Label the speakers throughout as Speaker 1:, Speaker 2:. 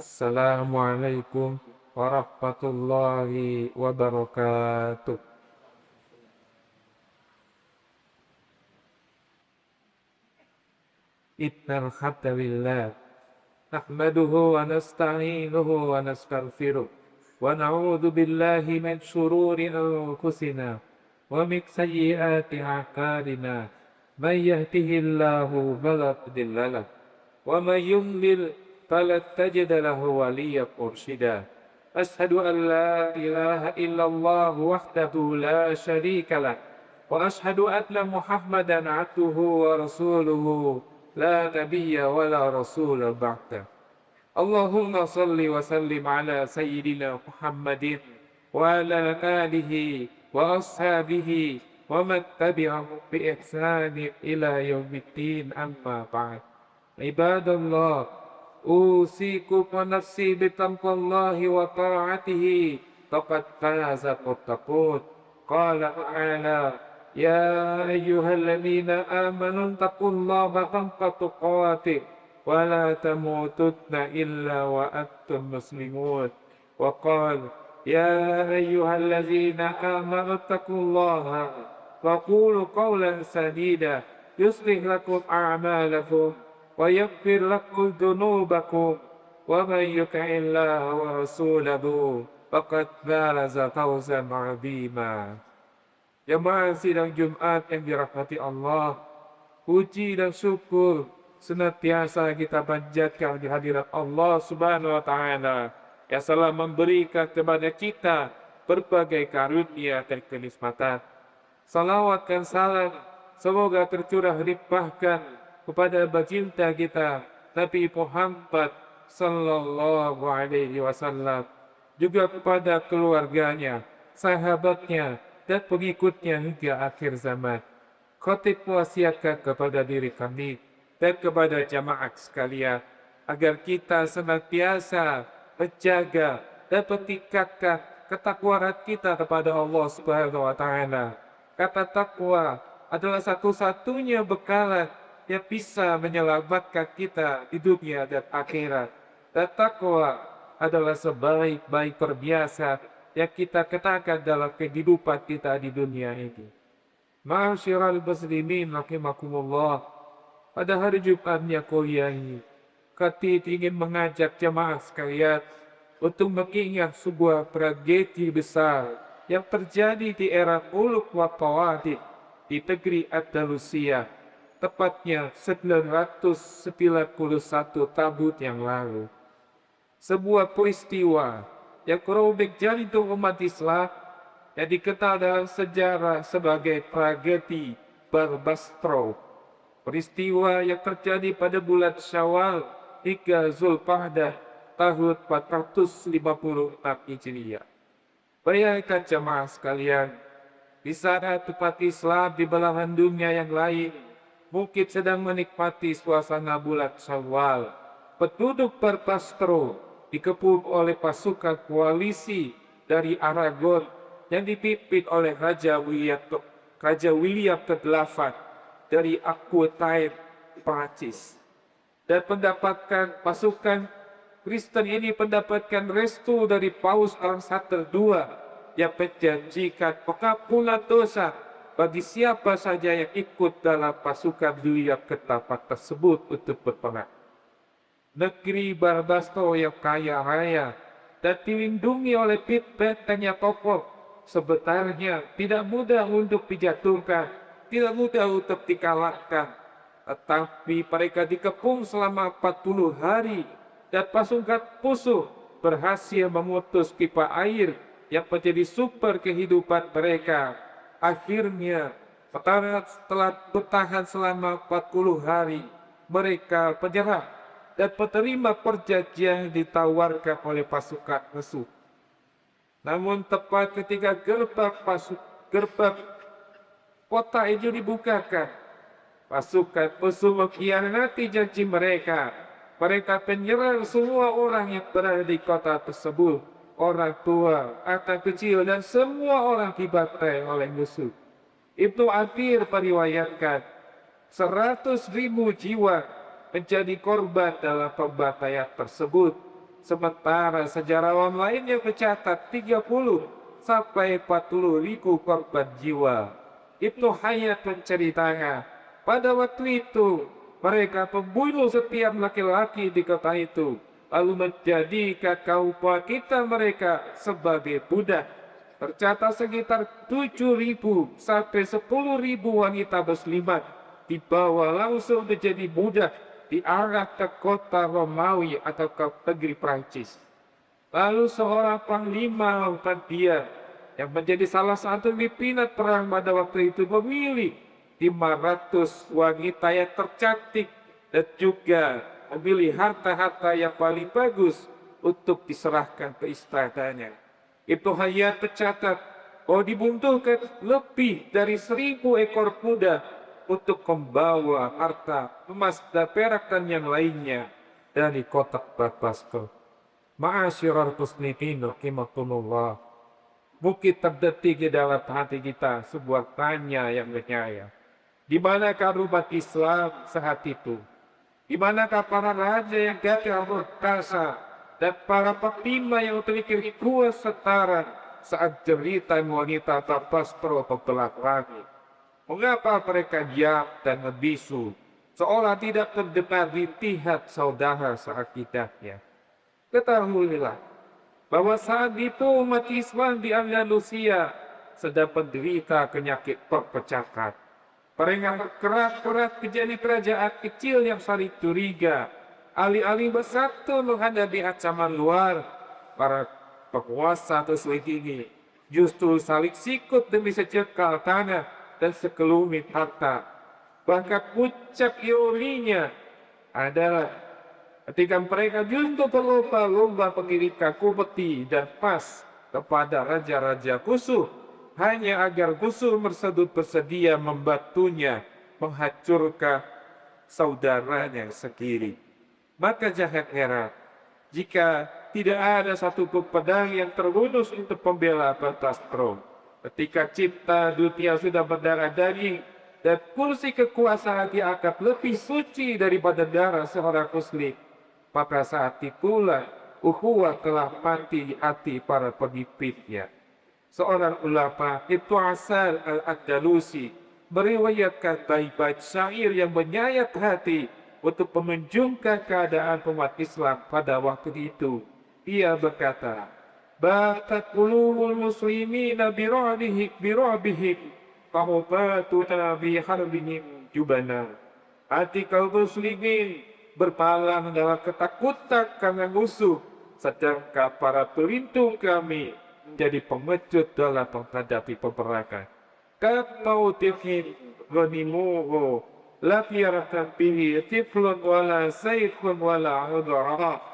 Speaker 1: Assalamualaikum warahmatullahi wabarakatuh. Innal hamdalillah nahmaduhu wa nasta'inuhu wa nastaghfiruh wa na'udzu billahi min shururi anfusina wa min sayyiati a'malina. May yahdihillahu fala mudilla lahu wa may yudlil fala tajida lahu waliyyan mursyida. Ashhadu an la ilaha illallah wahdahu la syarika lah wa ashhadu anna Muhammadan abduhu wa rasuluhu la nabiyya wa la rasula ba'da. Allahumma salli wa sallim ala sayyidina Muhammadin wa ala alihi wa ashabihi wa man tabi'ahum bi ihsanin ila yaumiddin, amma ba'd. Ibadallah, usikum wa nafsi bitaqwallahi wa ta'atihi faqad faza muttaqun. Qala ta'ala: Ya ayyuhalladzina amanu taqullaha haqqa tuqatih wa la tamutunna illa wa antum muslimun. Wa qala: Ya ayyuhalladzina amanu taqullaha wa qulu qawlan sadida yuslih lakum a'malakum wa yaghfir lakum dhunubakum wa man yuti'illaha wa rasulahu faqad faza fawzan 'azima. Jemaah sidang Jumat yang dirahmati Allah, puji dan syukur senantiasa kita panjatkan di hadirat Allah Subhanahu wa Ta'ala yang telah memberikan kepada kita berbagai karunia dan kenikmatan. Salawat dan salam semoga tercurah limpahkan kepada baginda kita Nabi Muhammad sallallahu alaihi wasallam, juga kepada keluarganya, sahabatnya, dan pengikutnya hingga akhir zaman. Khatib mewasiatkan kepada diri kami dan kepada jamaah sekalian agar kita senantiasa menjaga dan meningkatkan ketakwaan kita kepada Allah Subhanahu wa Ta'ala. Kata takwa adalah satu-satunya bekalan yang bisa menyelamatkan kita di dunia dan akhirat. Dan takwa adalah sebaik-baik perbiasa yang kita kenakan dalam kehidupan kita di dunia ini. Ma'asyiral muslimin rahimakumullah, pada hari Jumat yang mulia ini, Khatib ingin mengajak jemaah sekalian untuk mengingat sebuah tragedi besar yang terjadi di era Muluk wa Tawadid di negeri Andalusia, tepatnya 991 tahun yang lalu. Sebuah peristiwa yang merobek jantung umat Islam yang dikenal dalam sejarah sebagai tragedi Barbastro. Peristiwa yang terjadi pada bulan Syawal hingga Zulqa'dah tahun 456 Hijriah. Bayangkan jemaah sekalian, di sana tempat Islam di belahan dunia yang lain mungkin sedang menikmati suasana bulan Syawal. Penduduk Barbastro dikepung oleh pasukan koalisi dari Aragon yang dipimpin oleh Raja William ke-8 dari Aquitaine, Prancis. Dan pasukan Kristen ini mendapatkan restu dari Paus Alexander II yang menjanjikan pengampunan dosa bagi siapa saja yang ikut dalam pasukan William ke-8 tersebut untuk berperang. Negeri Barbastro yang kaya raya dan dilindungi oleh benteng yang kokoh sebenarnya tidak mudah untuk dijatuhkan, tidak mudah untuk dikalahkan. Tetapi mereka dikepung selama 40 hari dan pasukan musuh berhasil memutus pipa air yang menjadi sumber kehidupan mereka. Akhirnya, setelah bertahan selama 40 hari, mereka menyerah dan menerima perjanjian yang ditawarkan oleh pasukan musuh. Namun tepat ketika gerbang kota itu dibukakan, pasukan musuh mengkhianati janji mereka. Mereka menyerang semua orang yang berada di kota tersebut, orang tua, anak kecil, dan semua orang dibantai oleh musuh. Ibnu Athir meriwayatkan 100.000 jiwa menjadi korban dalam pembantaian tersebut. sementara sejarawan lainnya mencatat 30 sampai 40 ribu korban jiwa. Ibnu Hayat menceritakan, pada waktu itu mereka membunuh setiap laki-laki di kota itu, lalu menjadikan kaum wanita mereka sebagai budak. Tercatat sekitar 7.000 sampai 10.000 wanita muslimat dibawa langsung menjadi budak diarah ke kota Romawi atau ke negeri Prancis. Lalu seorang panglima Muhammadiyah yang menjadi salah satu pimpinan perang pada waktu itu memilih 500 wanita yang tercantik dan juga memilih harta-harta yang paling bagus untuk diserahkan ke istananya. Ibnu Hayat mencatat bahwa dibutuhkan lebih dari 1.000 ekor kuda untuk membawa harta emas dan perak dan yang lainnya dari kotak Damaskus. Ma'asyiral muslimin rahimakumullah. Mungkin terdetik di dalam hati kita sebuah tanya yang menyayat. Di manakah umat Islam saat itu? Di manakah para raja yang gagah perkasa dan para panglima yang memiliki kuasa setara saat cerita wanita Damaskus membelakangi? Mengapa mereka diam dan membisu, seolah tidak terdengar rintihan saudara seakidahnya? Ketahuilah bahwa saat itu umat Islam di Andalusia sedang menderita penyakit perpecahan. Mereka keras-keras menjadi kerajaan kecil yang saling curiga. Alih-alih bersatu menghadapi ancaman luar, para penguasa tersebut ini justru saling sikut demi secekal tanah dan sekelumit harta. Bahkan puncak ironinya adalah ketika mereka justru berlomba-lomba mengirimkan kompeti dan emas kepada raja-raja Kusu, hanya agar Kusu tersebut bersedia membantunya menghancurkan saudaranya sendiri. Maka jangan heran jika tidak ada satu pedang yang terbunuh untuk pembela batas throne. Ketika cinta dunia sudah berdarah daging dan kursi kekuasaan dianggap lebih suci daripada darah seorang muslim, maka saat itulah ukhuwah telah mati di hati para pemimpinnya. Seorang ulama, Ibnu Asal al-Andalusi, meriwayatkan bait-bait syair yang menyayat hati untuk menunjukkan keadaan umat Islam pada waktu itu. Ia berkata, "Batat qulubul muslimina bira'bihim, fahubatuna bi harbihim jubana." Hati kaum muslimin berpalang dalam ketakutan karena musuh, sedangkan para pelindung kami menjadi pengecut dalam menghadapi peperangan. Kau tifin ghanimuhu la yaratan bihi tiflun wala sayfun wala udhara.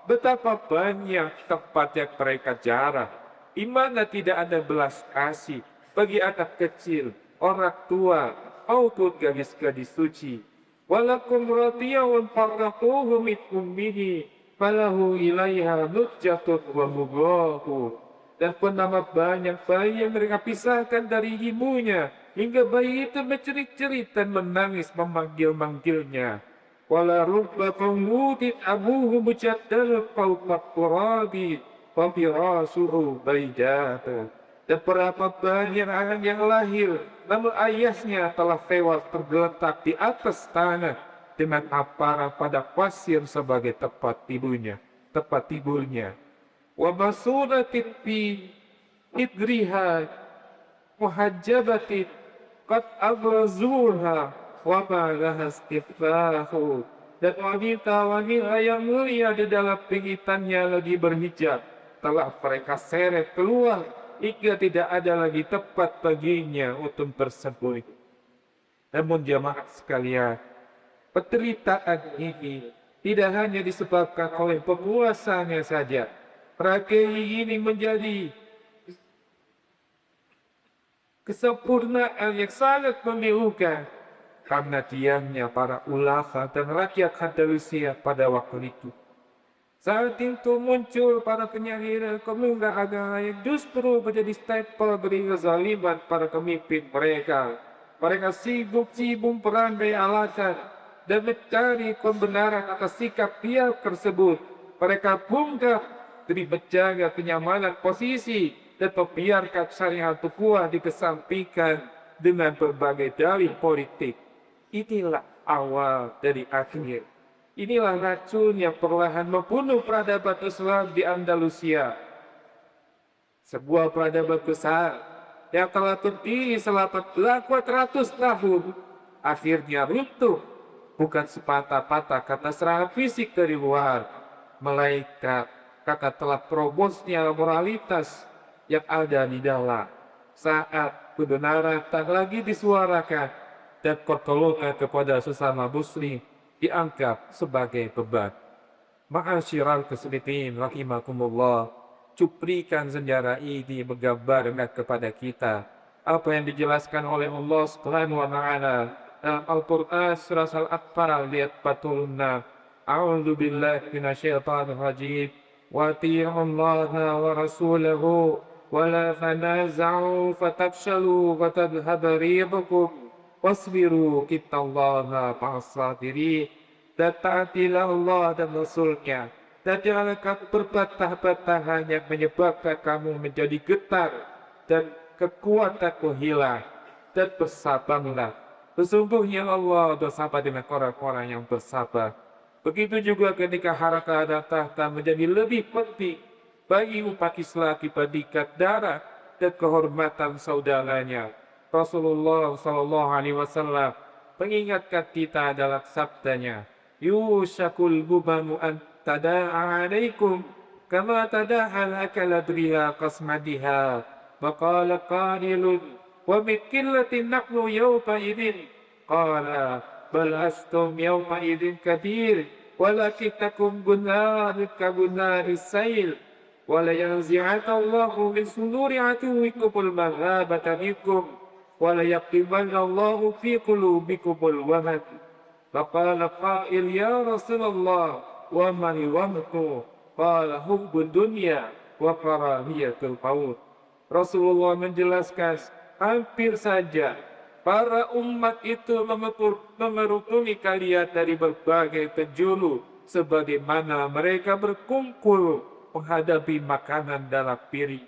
Speaker 1: Betapa banyak tempat yang mereka jarah, di mana tidak ada belas kasih bagi anak kecil, orang tua, maupun gadis-gadis suci. Walakum radiyawun farraquhu mitkum bihi falahu ilaiha nujjatun wa mubahu. Dan penama banyak bayi yang mereka pisahkan dari ibunya, hingga bayi itu mencerit-cerit dan menangis memanggil-manggilnya. Wala rubba qawmudin abuhu mujaddal fawqa turabi wa firasuhu baidatu. Dan berapa banyak anak yang lahir, namun ayahnya telah tewas tergeletak di atas tanah dengan aparah pada pasir sebagai tempat tidurnya. Wa basuratin fi idriha muhajjabatin qad abrazuha wa ma laha istighfaru. Dan wanita-wanita yang mulia di dalam pingitannya lagi berhijab telah mereka seret keluar hingga tidak ada lagi tempat baginya untuk bersembunyi. Namun jamaah sekalian, penderitaan ini tidak hanya disebabkan oleh penguasanya saja. Tragedi ini menjadi kesempurnaan yang sangat memilukan karena diamnya para ulama dan rakyat Andalusia pada waktu itu. Saat itu muncul para penyair pemuda agama yang justru menjadi stempel beri kezaliman para pemimpin mereka. Mereka sibuk berandai alasan dan mencari pembenaran atas sikap pihak tersebut. Mereka bungkam demi menjaga kenyamanan posisi dan membiarkan syariat ukhuwah dikesampingkan dengan berbagai dalih politik. Inilah awal dari akhir. Inilah racun yang perlahan membunuh peradaban Islam di Andalusia. Sebuah peradaban besar yang telah berdiri selama 800 tahun akhirnya runtuh, bukan semata-mata karena serangan fisik dari luar, melainkan karena telah terobosnya moralitas yang ada di dalam. Saat kebenaran tak lagi disuarakan dan pertolongan kepada sesama muslim dianggap sebagai beban. Ma'asyiral muslimin rahimakumullah, cuplikan sejarah ini menggambarkan kepada kita apa yang dijelaskan oleh Allah Subhanahu wa taala dalam Al-Qur'an surah Al-Anfal ayat 46. A'udzu billahi minasyaitonir rajim. Wa atii'ullaha wa rasulahu wa la tanaza'u fatafshalu wa tadhhabu rihukum wasbiru innallaha ma'as sabirin. Dan taatilah Allah dan Rasulnya, dan janganlah kamu berbantah-bantahan yang menyebabkan kamu menjadi getar dan kekuatanmu hilang. Dan bersabarlah, sesungguhnya Allah bersama dengan orang-orang yang bersabar. Begitu juga ketika harta dan tahta menjadi lebih penting bagi umat Islam dibandingkan darah dan kehormatan saudaranya. Rasulullah SAW mengingatkan kita dalam sabdanya, yushakul gubanu an tada'a alaikum kama tada'al akala driha qasmadiha. Maqala qailun wa min qillatin nahnu yawma idin. Qala bal astum yawma idin kathir walakinakum gunar kabunaris sail. Wala yanzi'ata Allahu min suduri aduwikumul maghabata minkum wala yaqibanna Allahu fi qulubikumul wahad. Faqala qail ya Rasulullah wa man wahku qala hubbud dunya wa karahiyatul maut. Rasulullah menjelaskan, hampir saja para umat itu memerutuni kalian dari berbagai penjuru sebagaimana mereka berkumpul menghadapi makanan dalam piring.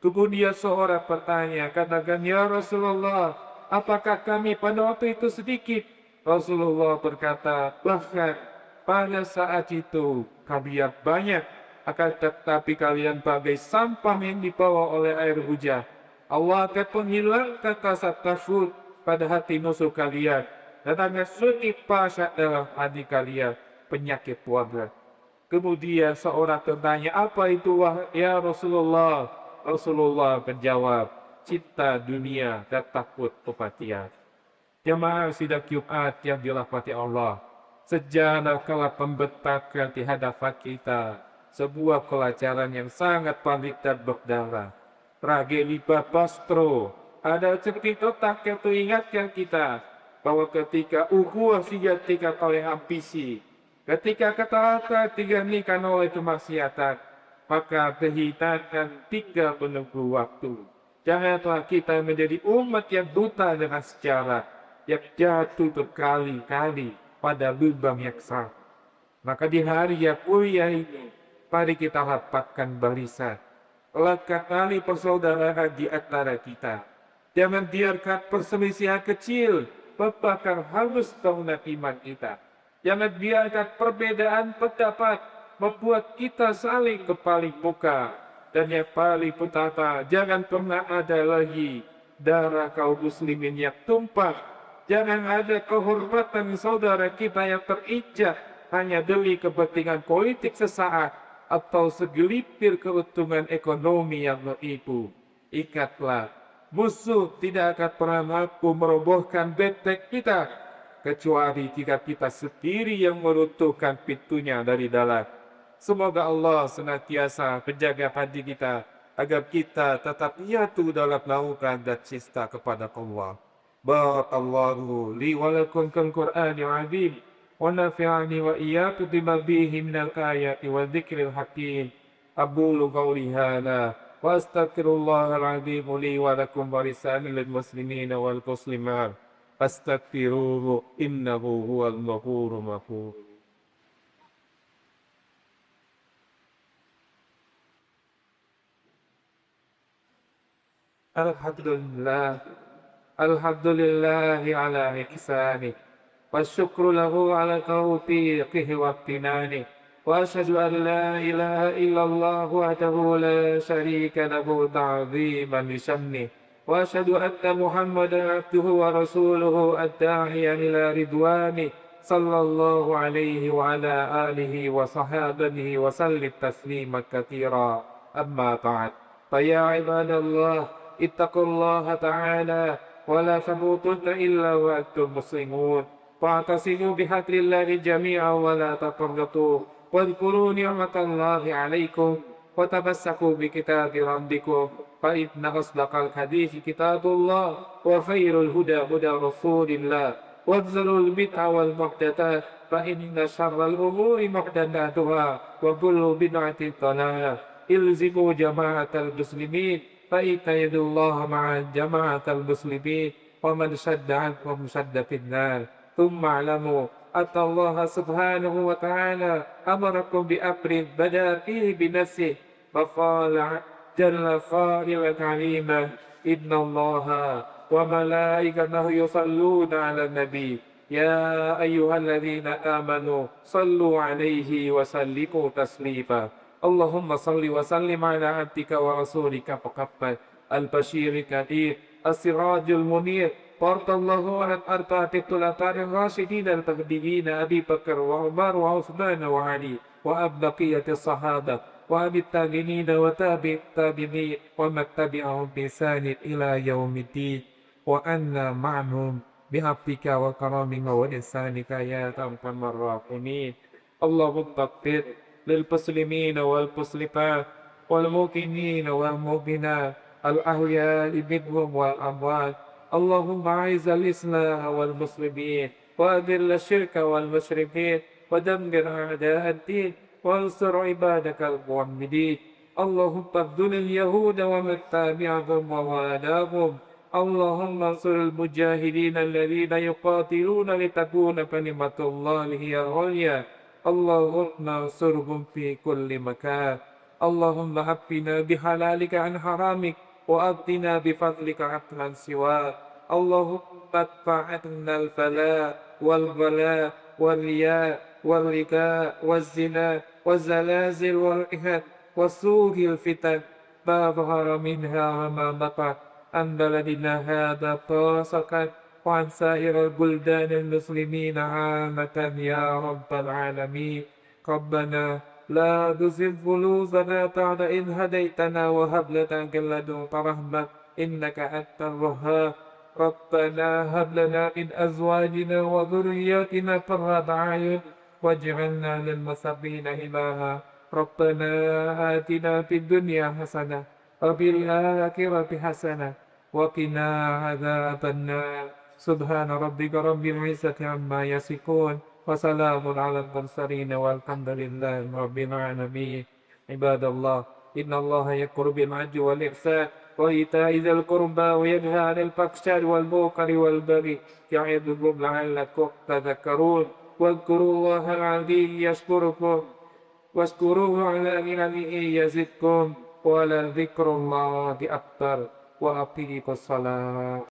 Speaker 1: Kemudian seorang bertanya, katakan, ya Rasulullah, apakah kami pada waktu itu sedikit? Rasulullah berkata, bahkan pada saat itu kalian banyak, akan tetapi kalian bagai sampah yang dibawa oleh air hujan. Allah akan menghilangkan rasa takut pada hati musuh kalian dan akan sunyi pasat dalam hati kalian penyakit wabah. Kemudian seorang bertanya, apa itu ya Rasulullah? Rasulullah menjawab, cinta dunia dan takut kematian. Jemaah sidang Jumat yang dirahmati Allah, sejarah telah membentangkan di hadapan kita sebuah pelajaran yang sangat pahit dan berdarah. Tragedi Bastro ada cerita tak yang mengingatkan kita bahwa ketika ukhuwah digantikan oleh ambisi, ketika ketaatan digantikan oleh kemaksiatan, maka kehinaan tinggal menunggu waktu. Janganlah kita menjadi umat yang buta dengan sejarah, yang jatuh berkali-kali pada lubang yang sama. Maka di hari yang mulia ini, mari kita rapatkan barisan, eratkan tali persaudaraan di antara kita. Jangan biarkan perselisihan kecil membakar hangus bangunan iman kita. Jangan biarkan perbedaan pendapat membuat kita saling berpaling muka. Dan yang paling utama, jangan pernah ada lagi darah kaum muslimin yang tumpah. Jangan ada kehormatan saudara kita yang terinjak hanya demi kepentingan politik sesaat atau segelintir keuntungan ekonomi yang menipu. Ingatlah, musuh tidak akan pernah mampu merobohkan benteng kita, kecuali jika kita sendiri yang meruntuhkan pintunya dari dalam. Semoga Allah senantiasa menjaga hati kita, agar kita tetap nyatu dalam lautan dan cinta kepada Allah. Barakallahu li wa lakum fil Qur'anil azim wa nafi'ani wa iyyakum bima fihi minal ayati wa dzikril hakim. Aqulu qawli hadza wa astaghfirullahal azim li wa lakum wa lisanil muslimin wal muslimat. Fastaghfiruhu innahu huwal ghafurur rahim. الحمد لله. الحمد لله على إحسانه، والشكر له على توفيقه وامتنانه، وأشهد أن لا إله إلا الله وحده لا شريك له تعظيما لشأنه، وأشهد أن محمدا عبده ورسوله الداعي إلى رضوانه، صلى الله عليه وعلى آله وصحابته وسلم تسليما كثيرا. أما بعد، فيا عباد الله، اتقوا الله تعالى ولا تموتن إلا وأنتم مسلمون، واعتصموا بحبل الله جميعا ولا تفرقوا، واذكروا نعمة الله عليكم، وتمسكوا بكتاب ربكم، فإن أصدق الحديث كتاب الله، وخير الهدى هدى رسول الله، وافزلوا البدع والمحدثات، فإن شر الأمور محدثاتها، وكل بدعة ضلالة. الزموا جماعة المسلمين، فإن يد الله مع جماعة المسلمين، ومن شد عنكم شد في النار. ثم اعلموا أن الله سبحانه وتعالى أمركم بأمر بدأ فيه بنفسه، فقال جل قائلا عليما: إن الله وملائكته يصلون على النبي، يا أيها الذين آمنوا صلوا عليه وسلموا تسليما. اللهم صل وسلم على عبدك ورسولك محمد البشير النذير السراج المنير، وارض الله عن أربعة الخلفاء الراشدين المهديين أبي بكر وعمر وعثمان وعلي، وعن بقية الصحابة، وعن التابعين وتابع التابعين، ومن تبعهم بإحسان إلى يوم الدين، وأنا معهم بعفوك وكرمك وإحسانك يا أرحم الراحمين. اللهم اغفر للمسلمين والمسلمات والمؤمنين والمؤمنات الأحياء منهم والأموات. اللهم أعز الإسلام والمسلمين، وأذل الشرك والمشركين، ودمر أعداء الدين، وانصر عبادك الموحدين. اللهم اخذل اليهود ومن تبعهم ووالاهم. اللهم انصر المجاهدين الذين يقاتلون لتكون كلمة الله هي العليا. اللهم انصرهم في كل مكان. اللهم عفنا بحلالك عن حرامك، وأغننا بفضلك عمن سواك. اللهم ادفع عنا البلاء والبلاء والرياء والركاء والزنا والزلازل والإهان وسوء الفتن ما ظهر منها وما بطن، عن بلدنا هذا خاصة، وعن سائر البلدان المسلمين عامة يا رب العالمين. ربنا لا تزغ قلوبنا بعد إذ هديتنا، وهب لنا من لدنك رحمة إنك أنت الوهاب. ربنا هب لنا من أزواجنا وذرياتنا قرة أعين واجعلنا للمتقين إماما. ربنا آتنا في الدنيا حسنة وفي الآخرة حسنة وقنا عذاب النار. سبحان ربك رب العزة عما يصفون، وسلام على المرسلين، والحمد لله رب العالمين. عباد الله، إن الله يأمر بالعدل والإحسان وإيتاء ذي القربى، وينهى عن الفحشاء والمنكر والبغي، يعظكم لعلكم تذكرون. واذكروا الله العظيم يشكركم، واشكروه على نعمه يزدكم، ولذكر الله أكبر. وأقيموا الصلاة.